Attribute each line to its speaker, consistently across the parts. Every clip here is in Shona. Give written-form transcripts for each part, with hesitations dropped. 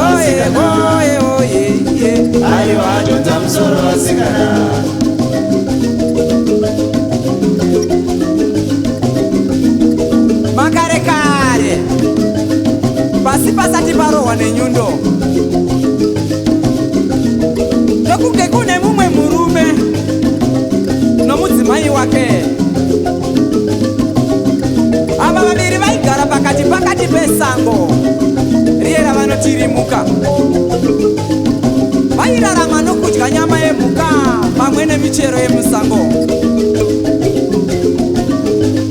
Speaker 1: oye oye oye aiwa donza musoro vasikana makare kare pasi pasati parohwa nenyundo ndokunge kune mumwe murume nomudzimai wake. Ava vaviri vaigara pakati pesango riye ravanotirimuka. Vairarama nokudya nyama yemhuka pamwe nemichero yemusango.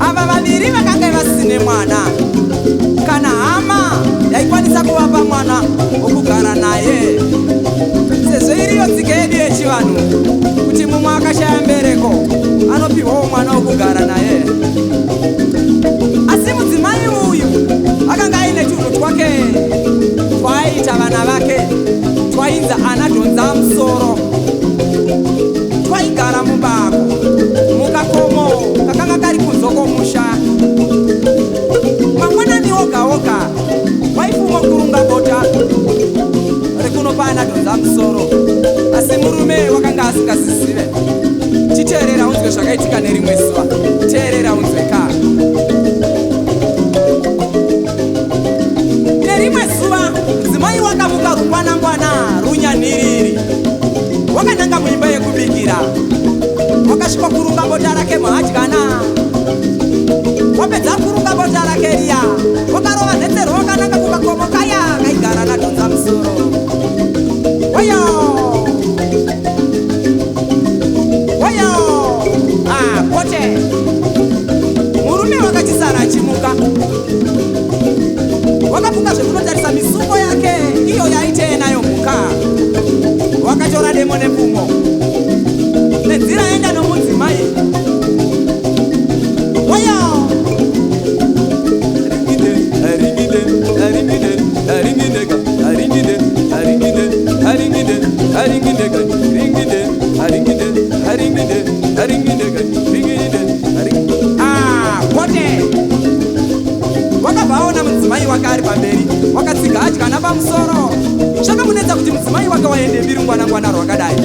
Speaker 1: Ava vaviri vakanga vasine mwana kana hama yaikwanisa kuvapa mwana wokugara naye, sezvo iriyo tsika yedu yechivanhu kuti mumwe akashaya mbereko anopiwawo mwana wokugara naye. Asi mudzimai uyu akanga aine tunhu twake twaaita vana vake twainza anadhonza musoro. Twaigara mubako mukakomo kakanga kari kunze kwomusha. Mangwanani oga oga waifuma kurunga bota rekunopa anadhonza musoro, asi murume wakanga asingazvizive. Chiteerera unzwe zvakaitika nerimwe zuva, teerera unzwe ka. Nerimwe zuva mudzimai wakamuka rungwanangwana runyanhiriri, wakananga muimba yekubikira. Wakasvika kurunga bota rake muhadyana. Wapedza kurunga bota rake riya wakarova nhetero wakananga kukakomo kaya kaigara nadhonza musoro. Wayo wayo pote murume wakachisara achimuka. Wakafunga zvekunotarisa misungo yake iyo yaite nayo mhuka. Wakatora demo nepfumo nenzira enda nomudzimai. Wayo pote wakabvaona mudzimai wake ari pamberi wakatsiga hadyana pamusoro. Zvakamunetsa kuti mudzimai wake waende birungwanangwana rwakadai.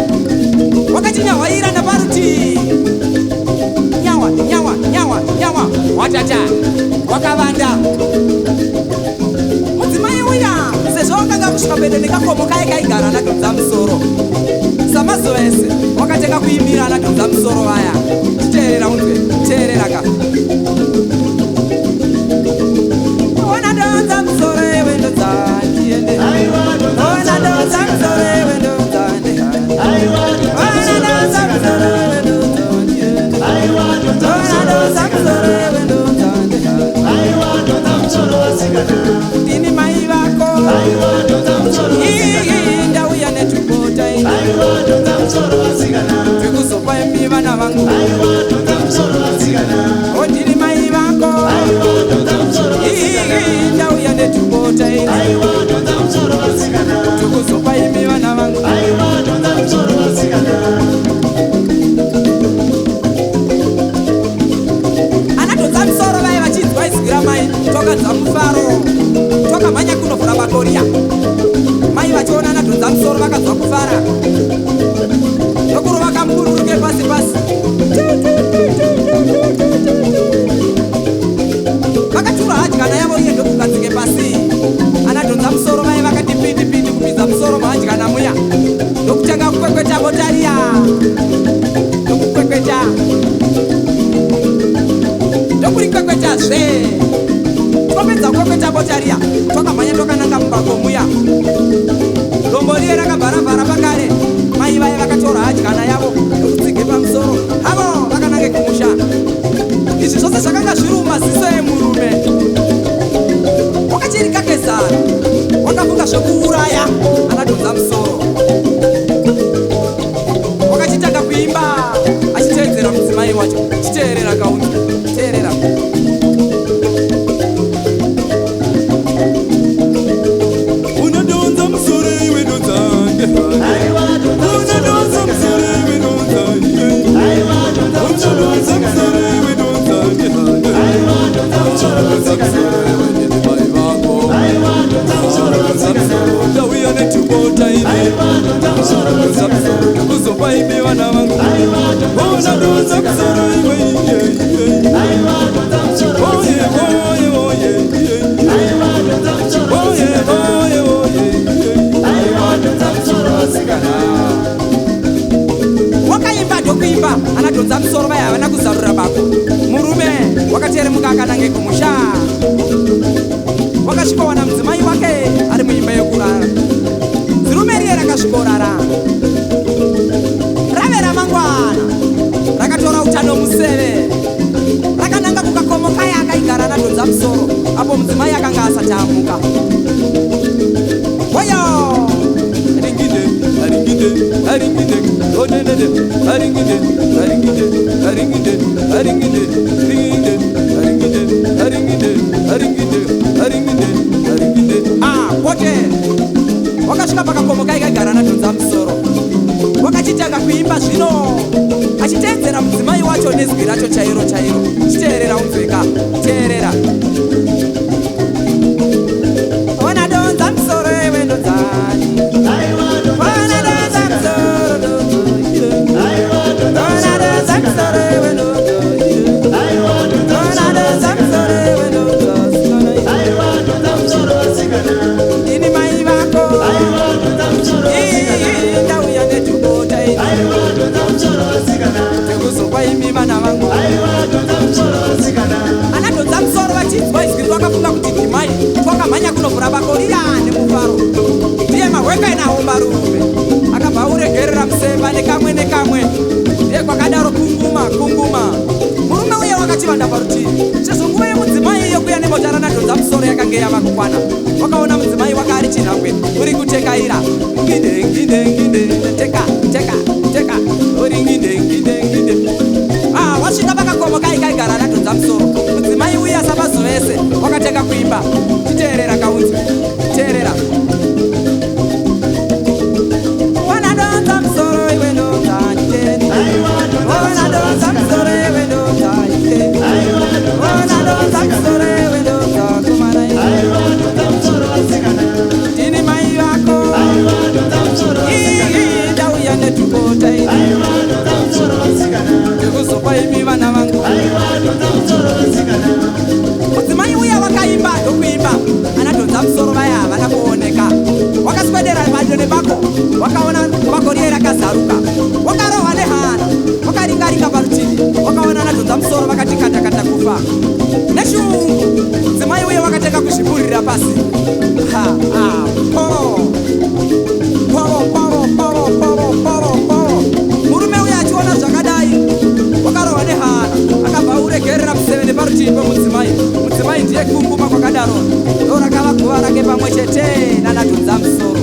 Speaker 1: Wakachinyahwaira naparutivi. Nyawa nyawa nyawa nyawa watata wakavanda. Mudzimai uya sezvo wakanga kusvika pedo nekakomo kaye kaigara anadhonza musoro, samazuva ese wakatenga kuimira anadhonza musoro vaya. Teerera unzwe, teerera ka. Wanadhonza musoro ewe ndodzandiende, wanadhonza musoro ewe ndodzandiende, wanadhonza musoro ewe ndodzandiende, wanadhonza musoro ewe ndodzandiende. Ndini mai vako ndauya netubota twekuzopa imi vana vangu. Ndini mai vako ndauya netubota twekuzopa imi vana vangu. Anadhonza musoro vaye vachinzwa izwi ramai. Twakadza mufaro twakamhanya kunovhura bakoriya. Mai vachiona anadhonza musoro vakadzwa kufara nokuru vakamukururuke pasi pasi. Vakatura hadyana yavo iye ndokugadzike pasi. Anadhonza musoro vaye vakati pindi pindi kupidza musoro muhadyana muya ndokutanga kukwekweta bota riya ndokukwekweta ndokurikwekwetasve. Twapedza kukwekweta bota riya twakamhanya twakananga mubako muya. Dombo riye rakabharavhara pakare. Mai vaye vakatora hadyana yavo ndokutsige pamusoro havo vakanange kumusha. Izvi zvose zvakanga zviri mumaziso emurume. Wakachiri kakezara wakafunga zvokuuraya anadhonza musoro. Wakachitanga kuimba achiteedzera mudzimai wacho. Chiteerera kaunzi, teerera. Unadhonza musoro iwe ndodzange, unadhonza musoro iwe ndodzange, unadhonza musoro iwe ndodzange, unadhonza musoro iwe ndodzange. wakaimba ndokuimba anadhonza musoro vaya havana kuzarura bako murume wakateremuka akanange kumusha wakasvikowana mudzimai wake ari muimba yokurara zirume riye rakasvikorara rave ramangwana rakatora utano museve rakananga kukakomokai akaigara anadhonza musoro apo mudzimai akanga asati amuka oyo haringide onenede haringide haringide haringide haringide ringide haringide haringide haringide haringide haringide pote wakasvika pakakomokai kaigara anadhonza musoro wakachitanga kuimba zvino achiteedzera mudzimai wacho nezwi racho chairo chairo chiteerera unzwika teerera wanadhonza musoro ewendodzani anadhonza musoro vachinzwa izwi vakafunga kuti ndimai twakamhanya kunovhura bako riyane mufaro ndiye mahweka enaomba rume akabva uregerera musemba nekamwe nekamwe ndiye kwakadaro kunguma murume uye wakachivanda parutivi sezvo nguva yemudzimai yokuya nemota ranadhonza musoro yakange yava kukwana wakaona mudzimai waka ari chinhambwe uri kutekaira nginde teka uri nginde wasvika pakakomokai kaigara anadhonza musoro mudzimai uya sabazovese wakateka kuimba titeerera kaunzi teerera wanadhonza musoro iwe ndozaniteni wanadhonza musoro iwe ndozaniteni wanadhonza musoro iwe ndozakumana tini mai vako ndauya netukota ndikuzopa imi vana vangu mudzimai uya wakaimba ndokuimba anadhonza musoro vaya havana kuoneka wakaswedera padyo nebako wakaona bako riye rakazaruka wakarohwa nehana wakaringaringa parutivi wakaona anadhonza musoro vakati katakata kufa neshungu mudzimai uye wakateka kuzvipurira pasi murume uye achiona zvakadai wakarohwa nehana akabva uregerera museve neparutivi pemudzimai ndiye kunguma kwakadaro ndo rakava guva rake pamwe chete nanadhonza musoro